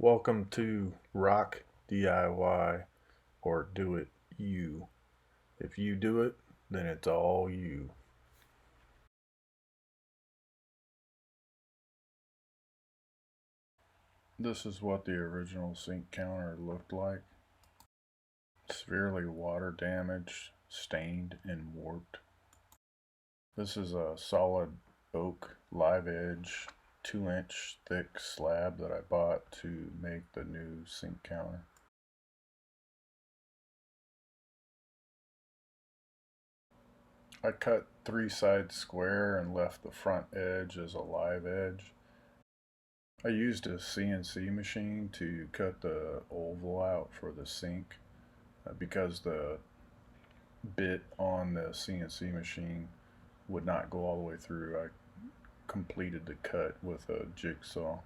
Welcome to Rock DIY or Do It You. If you do it, then it's all you. This is what the original sink counter looked like. Severely water damaged, stained, and warped. This is a solid oak live edge 2-inch thick slab that I bought to make the new sink counter. I cut 3 sides square and left the front edge as a live edge. I used a CNC machine to cut the oval out for the sink because the bit on the CNC machine would not go all the way through. I completed the cut with a jigsaw.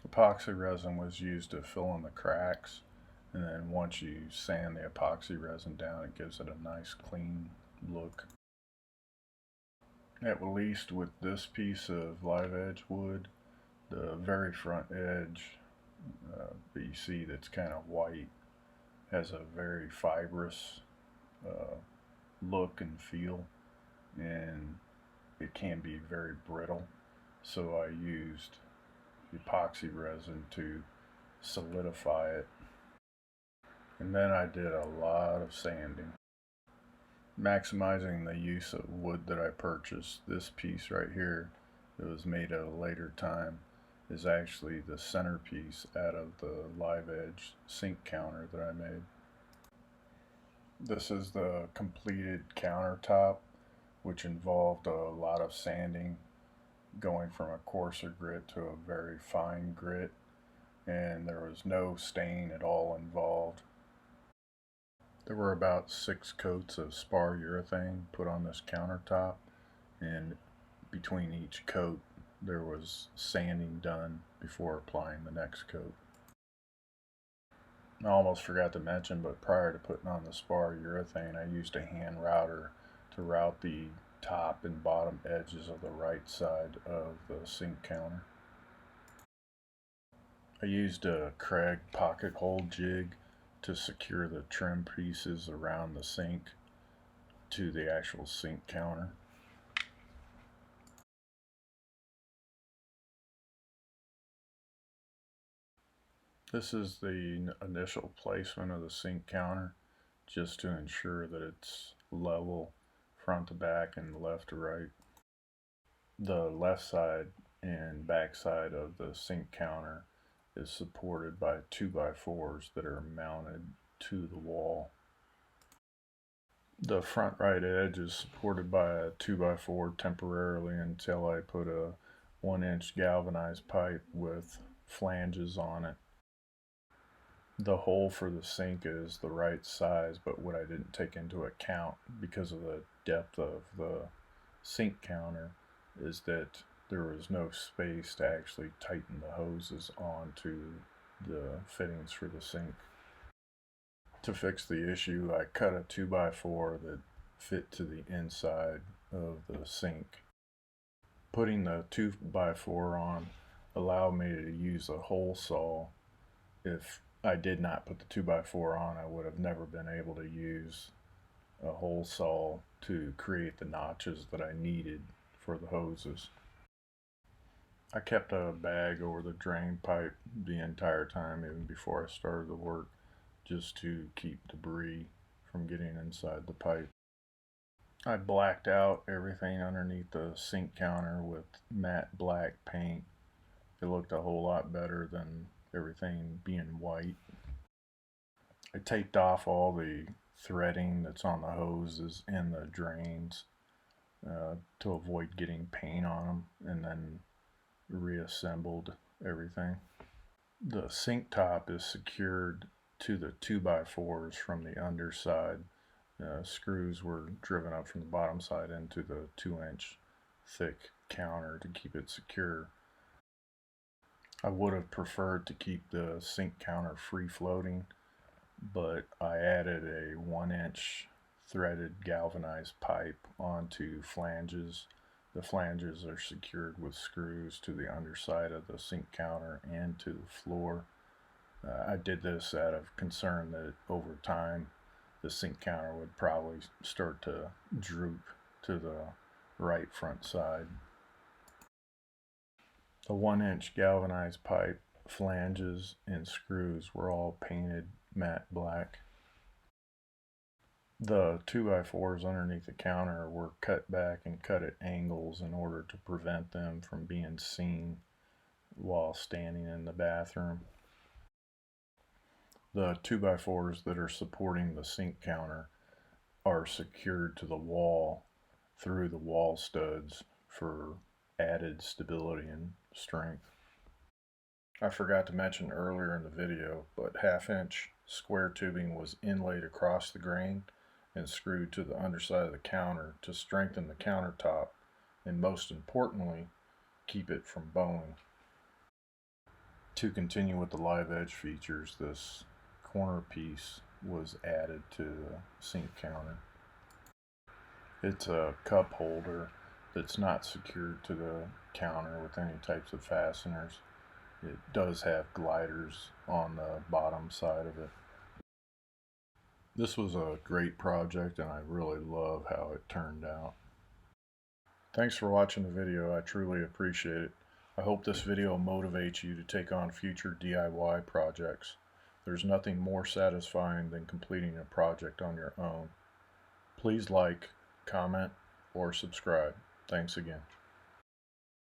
Epoxy resin was used to fill in the cracks, and then once you sand the epoxy resin down, it gives it a nice clean look. At least with this piece of live edge wood, the very front edge that you see that's kind of white has a very fibrous uh, look and feel, and it can be very brittle. So I used epoxy resin to solidify it, and then I did a lot of sanding, maximizing the use of wood that I purchased. This piece right here that was made at a later time is actually the centerpiece out of the live edge sink counter that I made. This is the completed countertop, which involved a lot of sanding, going from a coarser grit to a very fine grit, and there was no stain at all involved. There were about 6 coats of spar urethane put on this countertop, and between each coat there was sanding done before applying the next coat. I almost forgot to mention, but prior to putting on the spar urethane, I used a hand router to route the top and bottom edges of the right side of the sink counter. I used a Kreg pocket hole jig to secure the trim pieces around the sink to the actual sink counter. This is the initial placement of the sink counter, just to ensure that it's level front to back and left to right. The left side and back side of the sink counter is supported by 2x4s that are mounted to the wall. The front right edge is supported by a 2x4 temporarily until I put a 1-inch galvanized pipe with flanges on it. The hole for the sink is the right size, but what I didn't take into account because of the depth of the sink counter is that there was no space to actually tighten the hoses onto the fittings for the sink. To fix the issue, I cut a 2x4 that fit to the inside of the sink. Putting the 2x4 on allowed me to use a hole saw. If I did not put the 2x4 on, I would have never been able to use a hole saw to create the notches that I needed for the hoses. I kept a bag over the drain pipe the entire time, even before I started the work, just to keep debris from getting inside the pipe. I blacked out everything underneath the sink counter with matte black paint. It looked a whole lot better than everything being white. I taped off all the threading that's on the hoses and the drains to avoid getting paint on them, and then reassembled everything. The sink top is secured to the 2x4s from the underside. Screws were driven up from the bottom side into the 2-inch thick counter to keep it secure. I would have preferred to keep the sink counter free floating, but I added a 1-inch threaded galvanized pipe onto flanges The flanges are secured with screws to the underside of the sink counter and to the floor. I did this out of concern that over time the sink counter would probably start to droop to the right front side. The 1-inch galvanized pipe, flanges, and screws were all painted matte black. The 2x4s underneath the counter were cut back and cut at angles in order to prevent them from being seen while standing in the bathroom. The 2x4s that are supporting the sink counter are secured to the wall through the wall studs for added stability and strength. I forgot to mention earlier in the video, but 1/2-inch square tubing was inlaid across the grain and screwed to the underside of the counter to strengthen the countertop and, most importantly, keep it from bowing. To continue with the live edge features, this corner piece was added to the sink counter. It's a cup holder that's not secured to the counter with any types of fasteners. It does have gliders on the bottom side of it. This was a great project and I really love how it turned out. Thanks for watching the video. I truly appreciate it. I hope this video motivates you to take on future DIY projects. There's nothing more satisfying than completing a project on your own. Please like, comment, or subscribe. Thanks again.